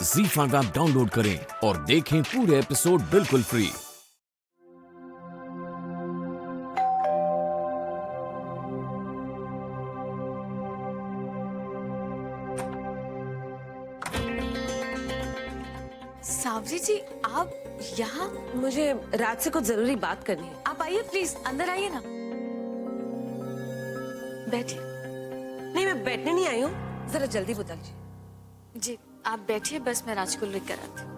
ZEE5 app download करें और देखें पूरे एपिसोड बिल्कुल फ्री। सावरी जी, आप यहाँ? मुझे राज से कुछ जरूरी बात करनी है। आप आइए प्लीज, अंदर आइए ना। बैठिए। नहीं, मैं बैठने नहीं आई हूँ, जरा जल्दी बताइए। जी आप बैठिए, बस मैं राज को लेकर आती हूँ।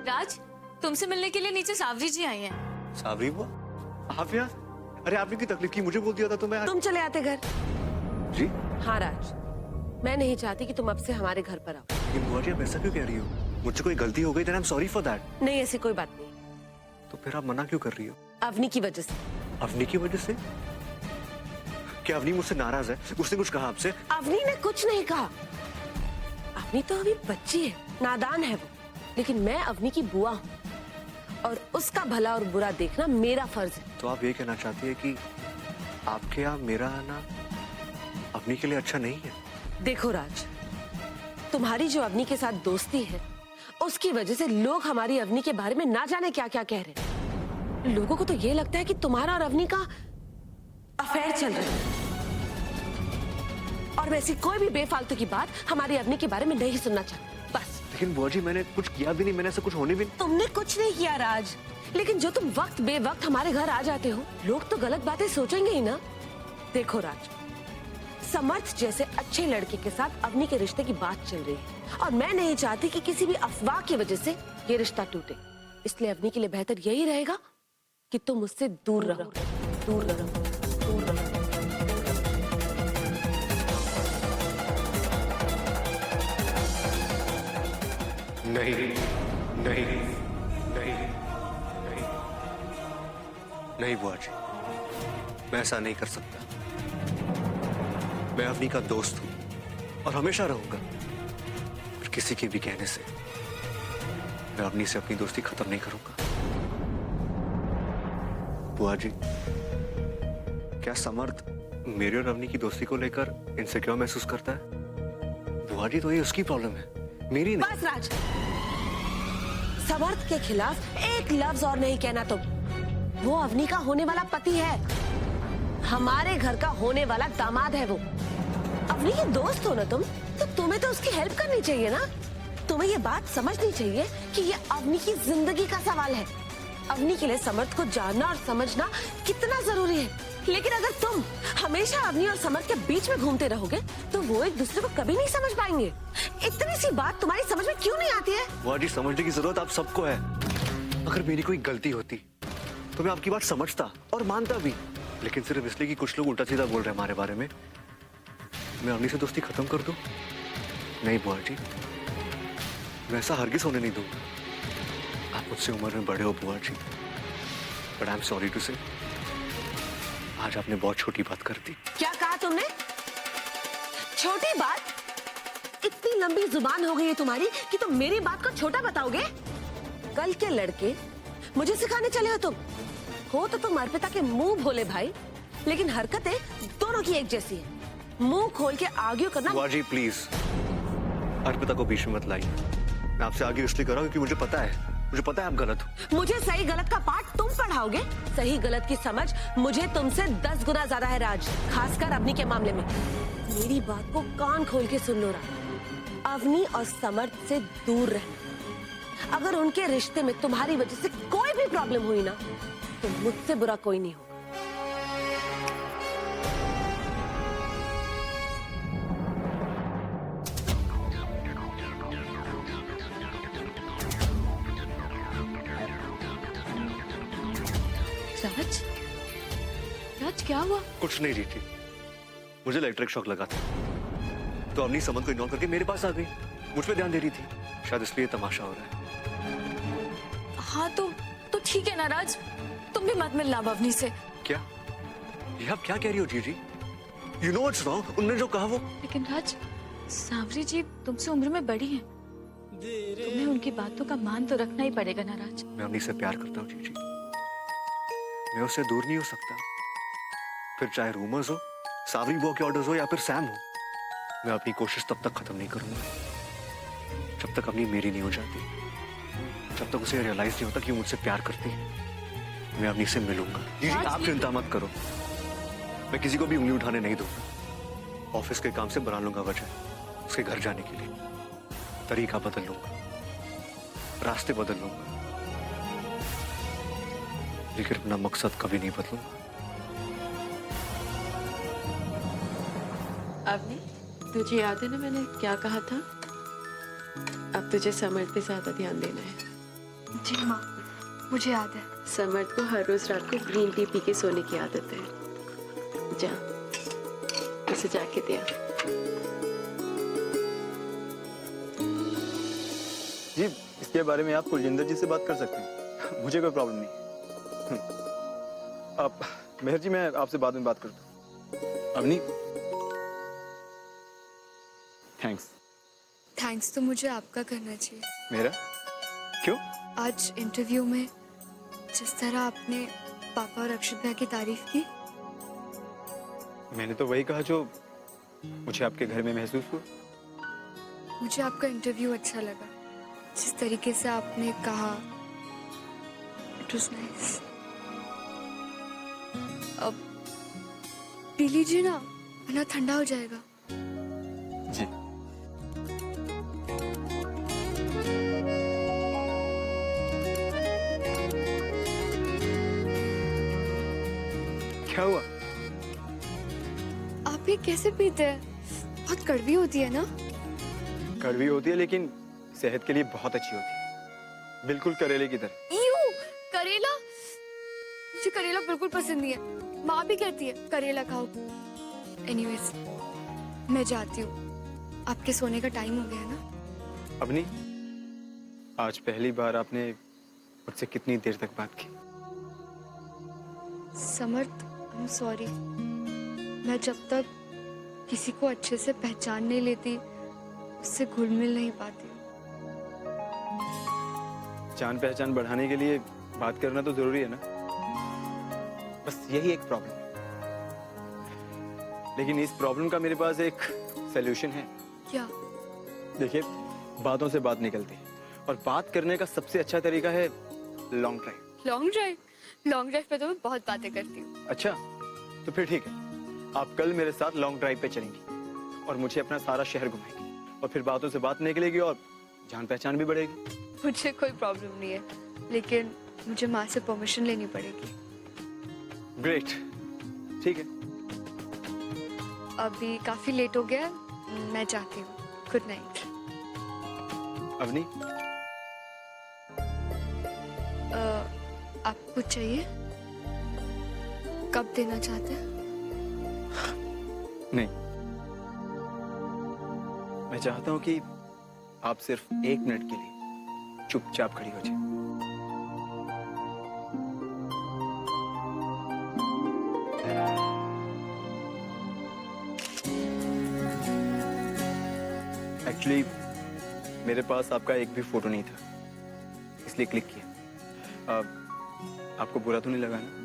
राज, तुमसे मिलने के लिए नीचे सावरी जी आई हैं। सावरी बुआ, आप यहाँ? अरे आपने की तकलीफ की मुझे बोल दिया था तो मैं। तुम चले आते घर। जी? हाँ राज, मैं नहीं चाहती कि तुम अब से हमारे घर पर आओ। लेकिन बुआ जी आप ऐसा क्यों कह रही हो? मुझसे कोई गलती हो गई, then I'm sorry for that। नहीं, ऐसी कोई बात नहीं। तो फिर आप मना क्यों कर रही हो? अवनी की वजह से। अवनी की वजह से? क्या अवनी मुझसे नाराज है? उसने कुछ कहा आपसे? अवनी ने कुछ नहीं कहा। अवनी तो अभी बच्ची है, नादान है वो। लेकिन मैं अवनी की बुआ हूँ और उसका भला और बुरा देखना मेरा फर्ज है। तो आप ये कहना चाहती है कि आपके यहाँ मेरा आना अवनी के लिए अच्छा नहीं है? देखो राज, तुम्हारी जो अवनी के साथ दोस्ती है उसकी वजह से लोग हमारी अवनी के बारे में ना जाने क्या क्या कह रहे हैं। लोगों को तो ये लगता है कि तुम्हारा और अवनी का अफेयर चल रहा है, और वैसी कोई भी बेफालतू की बात हमारी अवनी के बारे में नहीं सुनना चाहती। बस। लेकिन बुआ जी मैंने कुछ किया भी नहीं, मैंने ऐसा कुछ होने भी। तुमने कुछ नहीं किया राज, लेकिन जो तुम वक्त बेवक्त हमारे घर आ जाते हो, लोग तो गलत बातें सोचेंगे ही ना। देखो राज, समर्थ जैसे अच्छे लड़के के साथ अवनी के रिश्ते की बात चल रही है और मैं नहीं चाहती कि किसी भी अफवाह की वजह से ये रिश्ता टूटे। इसलिए अवनी के लिए बेहतर यही रहेगा कि तुम मुझसे दूर रहो, दूर रहो, दूर रहो। नहीं नहीं नहीं नहीं नहीं बुआ जी, मैं ऐसा नहीं कर सकता। मैं अवनी का दोस्त हूं और हमेशा रहूंगा, और किसी के भी कहने से मैं अवनी से अपनी दोस्ती खत्म नहीं करूंगा। बुआ जी, क्या समर्थ मेरी और अवनी की दोस्ती को लेकर इनसिक्योर महसूस करता है? बुआ जी, तो ये उसकी प्रॉब्लम है, मेरी नहीं। बस राज, समर्थ के खिलाफ एक लफ्ज और नहीं कहना तुम। वो अवनी का होने वाला पति है, हमारे घर का होने वाला दामाद है वो। अवनी की दोस्त हो ना तुम, तो तुम्हें तो उसकी हेल्प करनी चाहिए ना। तुम्हें ये बात समझनी चाहिए कि ये अवनी की जिंदगी का सवाल है। अवनी के लिए समर्थ को जानना और समझना कितना जरूरी है। लेकिन अगर तुम हमेशा अवनी और समर्थ के बीच में घूमते रहोगे तो वो एक दूसरे को कभी नहीं समझ पाएंगे। इतनी सी बात तुम्हारी समझ में क्यों नहीं आती है? बुआ जी, समझने की जरूरत आप सबको है। अगर मेरी कोई गलती होती तो मैं आपकी बात समझता और मानता भी, लेकिन सिर्फ इसलिए कि कुछ लोग उल्टा सीधा बोल रहे हैं हमारे बारे में, मैं अवनी से दोस्ती खत्म कर दूं? नहीं बुआ जी, मैं ऐसा हरगिज होने नहीं दूंगा। आप मुझसे उम्र में बड़े हो बुआ ji, but I am sorry to say, आज आपने बहुत छोटी बात कर दी। क्या कहा तुमने? छोटी बात? इतनी लंबी जुबान हो गई है तुम्हारी कि तुम मेरी बात को छोटा बताओगे? कल के लड़के मुझे सिखाने चले हो तुम? हो तो तुम अर्पिता के मुंह भोले भाई, लेकिन हरकतें दोनों की एक जैसी है। मुंह खोल के आर्ग्यू करना। बुआ जी प्लीज, अर्पिता को बीच में मत लाइए। मैं आपसे आर्ग्यू इसलिए कर रहा हूं क्योंकि मुझे पता है आप गलत हो। मुझे सही गलत का पाठ तुम पढ़ाओगे? सही गलत की समझ मुझे तुमसे 10 गुना ज्यादा है राज, खासकर अवनी के मामले में। मेरी बात को कान खोल के सुन लो राज, अवनी और समर्थ से दूर रहना। अगर उनके रिश्ते में तुम्हारी वजह से कोई भी प्रॉब्लम हुई ना, तो मुझसे बुरा कोई नहीं होगा। राज, राज क्या हुआ? कुछ नहीं जीती, मुझे इलेक्ट्रिक शॉक लगा था, तो अवनी समझ को इग्नोर करके मेरे पास आ गई। मुझ पे ध्यान दे रही थी, शायद इसलिए तमाशा हो रहा है। हाँ तो ठीक है ना राज, तुम भी मत मिलना अवनी से। क्या? ये आप क्या कह रही हो जीजी? You know what's wrong? उन्होंने जो कहा वो। लेकिन राज, सावरी जी तुमसे उम्र में बड़ी हैं, तुम्हें उनकी बातों का मान तो रखना ही पड़ेगा ना राज। मैं अवनी से प्यार करता हूँ जीजी। मैं उससे दूर नहीं हो सकता। फिर चाहे रूमर्स हो, सावरी बुआ के ऑर्डर्स हो या फिर सैम हो, मैं अपनी कोशिश तब तक खत्म नहीं करूंगा जब तक अपनी मेरी नहीं हो जाती, जब तक उसे रियलाइज नहीं होता कि वो मुझसे प्यार करती है। मैं अपनी से मिलूंगा। जी जी, आप चिंता मत करो, मैं किसी को भी उंगली उठाने नहीं दूंगा। ऑफिस के काम से बना लूंगा वजह उसके घर जाने के लिए, तरीका बदल लूंगा, रास्ते बदल लूंगा, लेकिन अपना मकसद कभी नहीं बदलूंगा। अवनी, तुझे याद है ना मैंने क्या कहा था? अब तुझे समर्थ पे ज्यादा ध्यान देना है। जी माँ, मुझे याद है। समर्थ को हर रोज रात को ग्रीन टी पी के सोने की आदत है। जा, उसे जाके दिया। जी, इसके बारे में आप कुलजिंदर जी से बात कर सकते हैं, मुझे कोई प्रॉब्लम नहीं। आप मेहर जी, मैं आपसे बाद में बात करता हूँ। अवनी, थैंक्स तो मुझे आपका करना चाहिए। मेरा? क्यों? आज इंटरव्यू में जिस तरह आपने पापा और अक्षत भैया की तारीफ की। मैंने तो वही कहा जो मुझे आपके घर में महसूस हुआ। मुझे आपका इंटरव्यू अच्छा लगा, जिस तरीके से आपने कहा, इट वाज नाइस। अब पी लीजिए ना, वरना ठंडा हो जाएगा। जी। क्या हुआ? आप ये कैसे पीते हैं? बहुत कड़वी होती है ना? कड़वी होती है लेकिन सेहत के लिए बहुत अच्छी होती है, बिल्कुल करेले की तरह। ईयू, करेला? मुझे करेला बिल्कुल पसंद नहीं है। माँ भी कहती है करेला खाओ। एनीवेज, मैं जाती हूँ, आपके सोने का टाइम हो गया है ना? अवनी, आज पहली बार आपने मुझसे कितनी देर तक बात की? समर्थ, आई एम सॉरी। मैं जब तक किसी को अच्छे से पहचान नहीं लेती, उससे घुल मिल नहीं पाती। जान पहचान बढ़ाने के लिए बात करना तो जरूरी है ना, बस यही एक प्रॉब्लम है। लेकिन इस प्रॉब्लम का मेरे पास एक सलूशन है। क्या? देखिए, बातों से बात निकलती है और बात करने का सबसे अच्छा तरीका है long drive. Long drive? Long drive पे तो मैं बहुत बातें करती हूँ। अच्छा, तो फिर ठीक है, आप कल मेरे साथ लॉन्ग ड्राइव पे चलेंगी और मुझे अपना सारा शहर घुमाएंगी और फिर बातों से बात निकलेगी और जान पहचान भी बढ़ेगी। मुझे कोई प्रॉब्लम नहीं है, लेकिन मुझे माँ से परमिशन लेनी पड़ेगी। ग्रेट, ठीक है। अभी काफी लेट हो गया, मैं जाती हूँ। Good night. अवनी, आपको कुछ चाहिए? कब देना चाहते हैं? नहीं, मैं चाहता हूं कि आप सिर्फ 1 मिनट के लिए चुपचाप खड़ी हो जाए। एक्चुअली मेरे पास आपका एक भी फोटो नहीं था, इसलिए क्लिक किया। आपको बुरा तो नहीं लगा ना?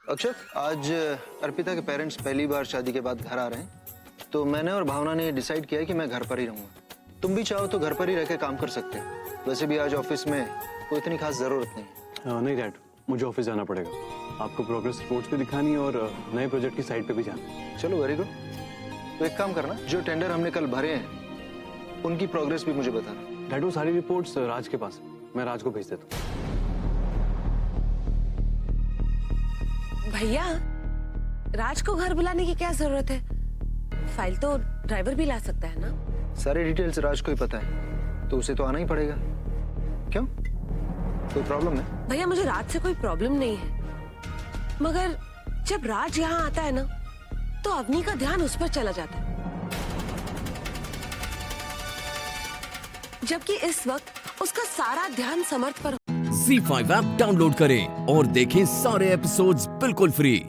अक्षत, आज अर्पिता के पेरेंट्स पहली बार शादी के बाद घर आ रहे हैं, तो मैंने और भावना ने डिसाइड किया है कि मैं घर पर ही रहूंगा। तुम भी चाहो तो घर पर ही रह के काम कर सकते हो। वैसे भी आज ऑफिस में कोई इतनी खास जरूरत नहीं है। नहीं डैड, मुझे ऑफिस जाना पड़ेगा। आपको प्रोग्रेस रिपोर्ट्स भी दिखानी है और नए प्रोजेक्ट की साइट पे भी जाना। चलो, वेरी गुड। तो एक काम करना, जो टेंडर हमने कल भरे हैं उनकी प्रोग्रेस भी मुझे बताना। डैड, वो सारी रिपोर्ट्स राज के पास है, मैं राज को भेज देता हूँ। भैया, राज को घर बुलाने की क्या जरूरत है? फाइल तो ड्राइवर भी ला सकता है ना। सारी डिटेल्स राज को ही पता है, तो उसे तो आना ही पड़ेगा। क्यों, कोई प्रॉब्लम है? भैया, मुझे राज से कोई प्रॉब्लम नहीं है, मगर जब राज यहाँ आता है ना, तो अवनी का ध्यान उस पर चला जाता है। जबकि इस वक्त उसका सारा ध्यान समर्थ पर। ZEE5 ऐप डाउनलोड करें और देखें सारे एपिसोड्स बिल्कुल फ्री।